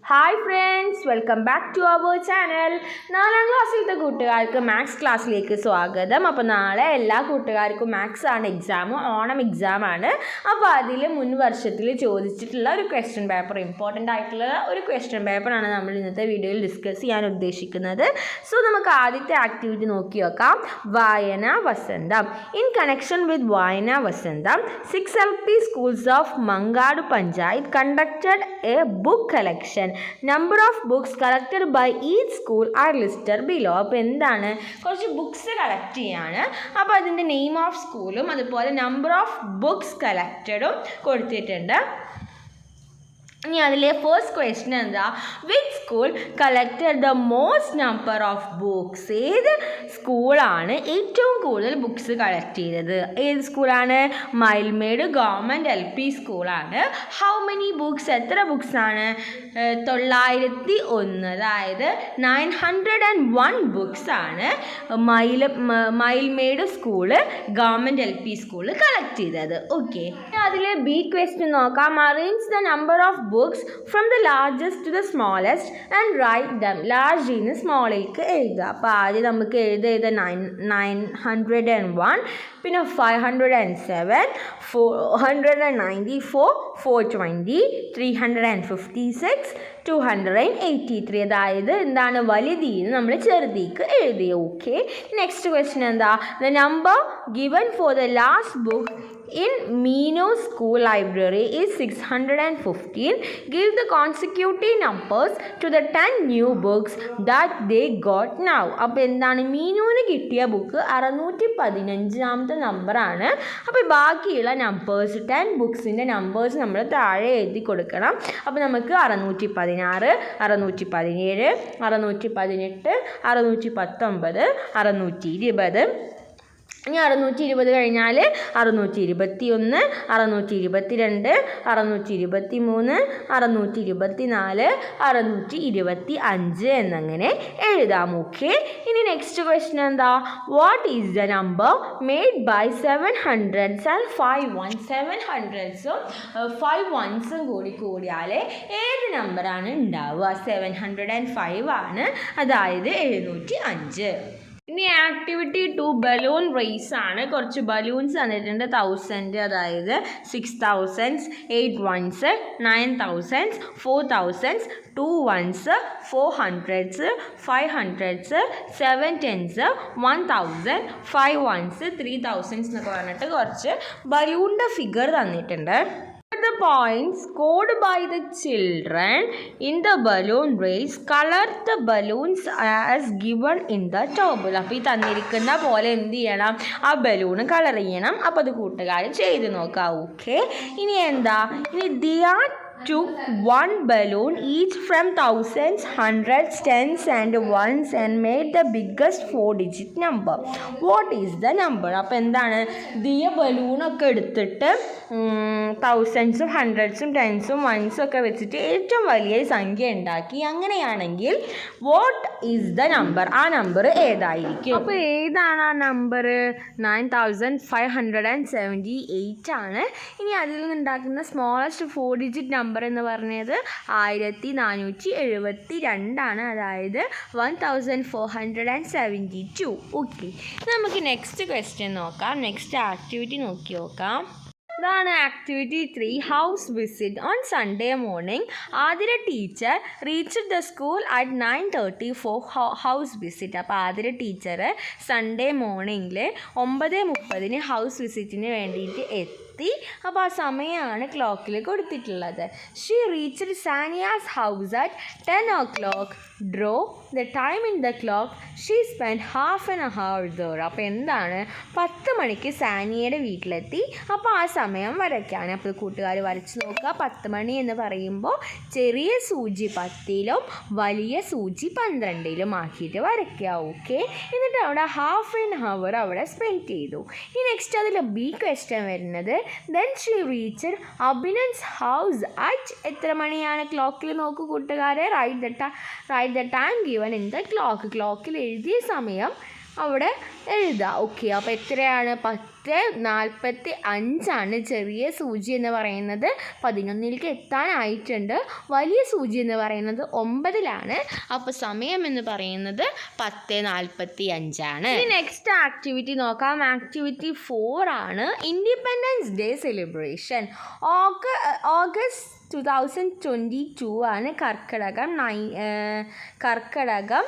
Hi friends, welcome back to our channel. 4ാം ക്ലാസ്സിലത്തെ കൂട്ടുകാർക്ക് മാത്സ് ക്ലാസ്സിലേക്ക് സ്വാഗതം. അപ്പോൾ നാളെ എല്ലാ കൂട്ടുകാർക്കും മാത്സ് ആണ് എക്സാം, ഓണം എക്സാമാണ്. അപ്പോൾ അതിൽ മുൻ വർഷത്തിൽ ചോദിച്ചിട്ടുള്ള ഒരു ക്വസ്റ്റ്യൻ പേപ്പർ, ഇമ്പോർട്ടൻ്റ് ആയിട്ടുള്ള ഒരു ക്വസ്റ്റ്യൻ പേപ്പറാണ് നമ്മൾ ഇന്നത്തെ വീഡിയോയിൽ ഡിസ്കസ് ചെയ്യാൻ ഉദ്ദേശിക്കുന്നത്. സോ നമുക്ക് ആദ്യത്തെ ആക്ടിവിറ്റി നോക്കി നോക്കാം. വായന വസന്തം. ഇൻ കണക്ഷൻ വിത്ത് വായന വസന്തം, 6 LP schools of Mangadu Panchayat conducted a book collection. Number of books collected by each school are listed below. അപ്പോൾ എന്താണ്, കുറച്ച് ബുക്സ് കളക്ട് ചെയ്യാണ്. അപ്പോൾ അതിൻ്റെ നെയിം ഓഫ് സ്കൂളും അതുപോലെ നമ്പർ ഓഫ് ബുക്സ് കളക്റ്റഡും കൊടുത്തിട്ടുണ്ട്. ഇനി അതിലെ ഫസ്റ്റ് ക്വസ്റ്റ്യൻ എന്താ, which school collected the most number of books? ഏത് സ്കൂളാണ് ഏറ്റവും കൂടുതൽ ബുക്സ് കളക്ട് ചെയ്തത്? ഏത് സ്കൂളാണ്? മയിൽമേട് ഗവൺമെൻറ് LP സ്കൂളാണ്. How many books? എത്ര ബുക്സ് ആണ്? 901, അതായത് 901 ബുക്സ് ആണ് Mayilmedu school government LP school collect ചെയ്തത്. ഓക്കെ, അതിലെ ബി ക്വസ്റ്റ്യൻ നോക്കാം. Arrange the number of books from the largest to the smallest and write them. large നിന്ന് സ്മോളിലേക്ക് എഴുതുക. അപ്പോൾ ആദ്യം നമുക്ക് എഴുതിയത് 901, പിന്നെ 507, 494, 420, 356, 283. അതായത് എന്താണ്, വലുതീന്ന് നമ്മൾ ചെറുതീക്ക് എഴുതി. ഓക്കെ, നെക്സ്റ്റ് ക്വസ്റ്റ്യൻ എന്താ, the number given for the last book in Mino School Library is 615. Give the consecutive numbers to the 10 new books that they got now. അപ്പോൾ എന്താണ്, മീനുവിന് കിട്ടിയ ബുക്ക് 615ാമത്തെ നമ്പറാണ്. അപ്പോൾ ബാക്കിയുള്ള നമ്പേഴ്സ് 10 ബുക്സിൻ്റെ നമ്പേഴ്സ് നമ്മൾ താഴെ എഴുതി കൊടുക്കണം. അപ്പോൾ നമുക്ക് 616, 617, 618, 619, 620. ഇനി 620 കഴിഞ്ഞാൽ 621, 622, 623, 624, 625 എന്നങ്ങനെ എഴുതാം. ഓക്കെ, ഇനി നെക്സ്റ്റ് ക്വസ്റ്റ്യൻ എന്താ, what is the number made by 700s and 5 1s? 700സും 5 1സും കൂടിയാൽ ഏത് നമ്പറാണ് ഉണ്ടാവുക? 705 ആണ്, അതായത് 705. ഇനി ആക്ടിവിറ്റി 2 ബലൂൺ റേസ് ആണ്. കുറച്ച് ബലൂൺസ് തന്നിട്ടുണ്ട്. 1000, അതായത് 6000s, 8 1s, 9000s, 4000s, 2 1s, 400s, 500s, 7 10s, 1000, 5 1s, 3000s എന്നൊക്കെ പറഞ്ഞിട്ട് കുറച്ച് ബലൂണിൻ്റെ ഫിഗർ തന്നിട്ടുണ്ട്. The points scored by the children in the balloon race, color the balloons as given in the table. അപ്പോൾ ഈ തന്നിരിക്കുന്ന പോലെ എന്ത് ചെയ്യണം, ആ ബലൂൺ കളർ ചെയ്യണം. അപ്പോൾ അത് കൂട്ടുകാർ ചെയ്ത് നോക്കാം. ഓക്കെ, ഇനി എന്താ, ഇനി Diya took one balloon each from thousands, hundreds, tens and ones and made the biggest 4-digit number. What is the number? അപ്പോൾ എന്താണ്, ദിയ ബലൂണൊക്കെ എടുത്തിട്ട് 1000സും 100സും 10സും 1സും ഒക്കെ വെച്ചിട്ട് ഏറ്റവും വലിയ സംഖ്യ ഉണ്ടാക്കി. അങ്ങനെയാണെങ്കിൽ വാട്ട് ഈസ് ദ നമ്പർ? ആ നമ്പർ ഏതായിരിക്കും? അപ്പോൾ ഏതാണ് ആ നമ്പർ? 9578 ആണ്. ഇനി അതിൽ നിന്നുണ്ടാക്കുന്ന സ്മോളസ്റ്റ് 4-digit നമ്പർ എന്ന് പറഞ്ഞത് 1472 ആണ്, അതായത് 1472. ഓക്കെ, നമുക്ക് നെക്സ്റ്റ് ക്വസ്റ്റ്യൻ നോക്കാം. നെക്സ്റ്റ് ആക്ടിവിറ്റി നോക്കി നോക്കാം. ഇതാണ് activity 3, house visit. On Sunday morning Athira teacher reached the school at 9:30 for house visit. അപ്പോൾ ആതിര ടീച്ചർ സൺഡേ മോർണിംഗിൽ 9:30 ഹൗസ് വിസിറ്റിന് വേണ്ടിയിട്ട് എത്തി. അപ്പോൾ ആ സമയമാണ് ക്ലോക്കിൽ കൊടുത്തിട്ടുള്ളത്. She reached Saniya's house at 10 o'clock. Draw the time in the clock. She spend half an hour there. അപ്പോൾ എന്താണ്, 10 മണിക്ക് സാനിയയുടെ വീട്ടിലെത്തി. അപ്പോൾ ആ സമയം വരയ്ക്കാണ്. അപ്പോൾ കൂട്ടുകാർ വരച്ച് നോക്കുക. 10 മണി എന്ന് പറയുമ്പോൾ ചെറിയ സൂചി 10ലും വലിയ സൂചി 12ലും ആക്കിയിട്ട് വരയ്ക്കുക. ഓക്കെ, എന്നിട്ട് അവിടെ ഹാഫ് ആൻ അവർ അവിടെ സ്പെൻഡ് ചെയ്തു. ഈ നെക്സ്റ്റ് അതിൽ ബി ക്വസ്റ്റ്യൻ വരുന്നത്, then she reached Abhinan's house at. എത്ര മണിയാണ് ക്ലോക്കിൽ നോക്കൂ കൂട്ടുകാരെ. Write the time given in the clock. ക്ലോക്കിൽ എഴുതിയ സമയം അവിടെ എഴുതുക. ഓക്കെ, അപ്പോൾ എത്രയാണ്? 10:45 ചെറിയ സൂചി എന്ന് പറയുന്നത് 11ലേക്ക് എത്താനായിട്ടുണ്ട്. വലിയ സൂചി എന്ന് പറയുന്നത് 9ലാണ്. അപ്പോൾ സമയം എന്ന് പറയുന്നത് 10:45. ഇനി നെക്സ്റ്റ് ആക്ടിവിറ്റി നോക്കാം. ആക്ടിവിറ്റി 4 ആണ് ഇൻഡിപെൻഡൻസ് ഡേ സെലിബ്രേഷൻ. ഓഗസ്റ്റ് 2022 ആണ്. കർക്കിടകം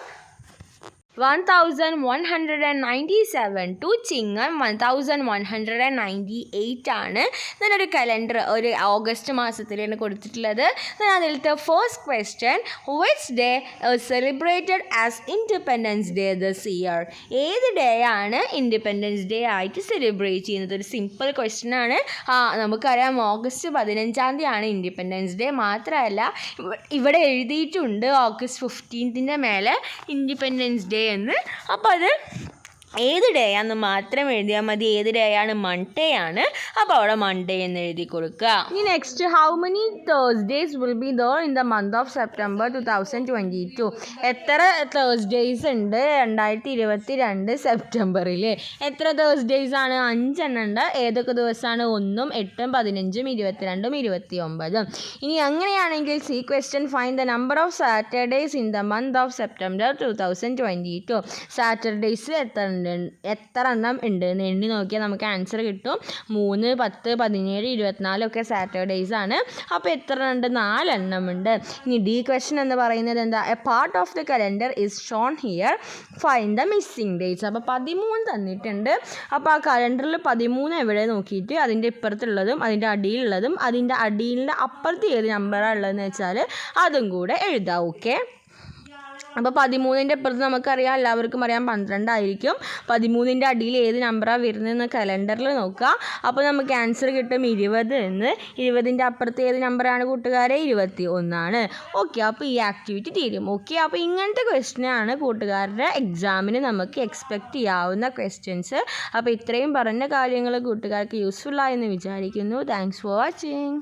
1197 ടു ചിങ്ങം 1198 ആണ്. ഇതിനൊരു കലണ്ടർ ഒരു ഓഗസ്റ്റ് മാസത്തിലാണ് കൊടുത്തിട്ടുള്ളത്. അതിലത്തെ first question, which day celebrated as independence day this year? ഏത് ഡേ ആണ് ഇൻഡിപെൻഡൻസ് ഡേ ആയിട്ട് സെലിബ്രേറ്റ് ചെയ്യുന്നത്? ഒരു സിമ്പിൾ ക്വസ്റ്റ്യൻ ആണ്. നമുക്കറിയാം ഓഗസ്റ്റ് 15 ആണ് ഇൻഡിപെൻഡൻസ് ഡേ. മാത്രമല്ല ഇവിടെ എഴുതിയിട്ടുണ്ട് ഓഗസ്റ്റ് 15 മേലെ ഇൻഡിപെൻഡൻസ് ഡേ എന്ന്. അപ്പോൾ അത് ഏത് ഡേ ആണെന്ന് മാത്രം എഴുതിയാൽ മതി. ഏത് ഡേ ആണ്? മൺഡേ ആണ്. അപ്പോൾ അവിടെ മൺഡേ എന്ന് എഴുതി കൊടുക്കുക. ഇനി next, how many Thursdays will be there in the month of September 2022? എത്ര തേഴ്സ്ഡേയ്സ് ഉണ്ട് 2022 സെപ്റ്റംബറിൽ? എത്ര തേഴ്സ്ഡേയ്സ് ആണ്? 5 എണ്ണം ഉണ്ട്. ഏതൊക്കെ ദിവസമാണ്? 1, 8, 15, 22, 29. ഇനി അങ്ങനെയാണെങ്കിൽ C question, find the number of Saturdays in the month of September 2022. Saturdays എത്ര എണ്ണം ഉണ്ട് എന്ന് എണ്ണി നോക്കിയാൽ നമുക്ക് ആൻസർ കിട്ടും. 3, 10, 17, 24 ഒക്കെ സാറ്റർഡേയ്സ് ആണ്. അപ്പോൾ എത്ര ഉണ്ട്? 4 എണ്ണം ഉണ്ട്. ഇനി ഡി ക്വസ്റ്റ്യൻ എന്ന് പറയുന്നത് എന്താ? A part of the calendar is shown here, find the missing dates. അപ്പോൾ 13 തന്നിട്ടുണ്ട്. അപ്പോൾ ആ കലണ്ടറിൽ 13 എവിടെ നോക്കിയിട്ട് അതിൻ്റെ ഇപ്പുറത്തുള്ളതും അതിൻ്റെ അടിയിലുള്ളതും അതിൻ്റെ അടിയിലിൻ്റെ അപ്പുറത്ത് ഏത് നമ്പറാണ് ഉള്ളതെന്ന് വെച്ചാൽ അതും കൂടെ എഴുതാം. ഓക്കെ, അപ്പോൾ 13ൻ്റെ അപ്പുറത്ത് നമുക്കറിയാം, എല്ലാവർക്കും അറിയാം 12 ആയിരിക്കും. 13ൻ്റെ അടിയിൽ ഏത് നമ്പറാണ് വരുന്നതെന്ന് കലണ്ടറിൽ നോക്കുക. അപ്പോൾ നമുക്ക് ആൻസർ കിട്ടും 20 എന്ന്. 20ൻ്റെ അപ്പുറത്ത് ഏത് നമ്പറാണ് കൂട്ടുകാരെ? 21 ആണ്. ഓക്കെ, അപ്പോൾ ഈ ആക്ടിവിറ്റി തീരും. ഓക്കെ, അപ്പോൾ ഇങ്ങനത്തെ ക്വസ്റ്റ്യനാണ് കൂട്ടുകാരുടെ എക്സാമിന് നമുക്ക് എക്സ്പെക്റ്റ് ചെയ്യാവുന്ന ക്വസ്റ്റ്യൻസ്. അപ്പോൾ ഇത്രയും പറഞ്ഞ കാര്യങ്ങൾ കൂട്ടുകാർക്ക് യൂസ്ഫുൾ ആയെന്ന് വിചാരിക്കുന്നു. Thanks for watching.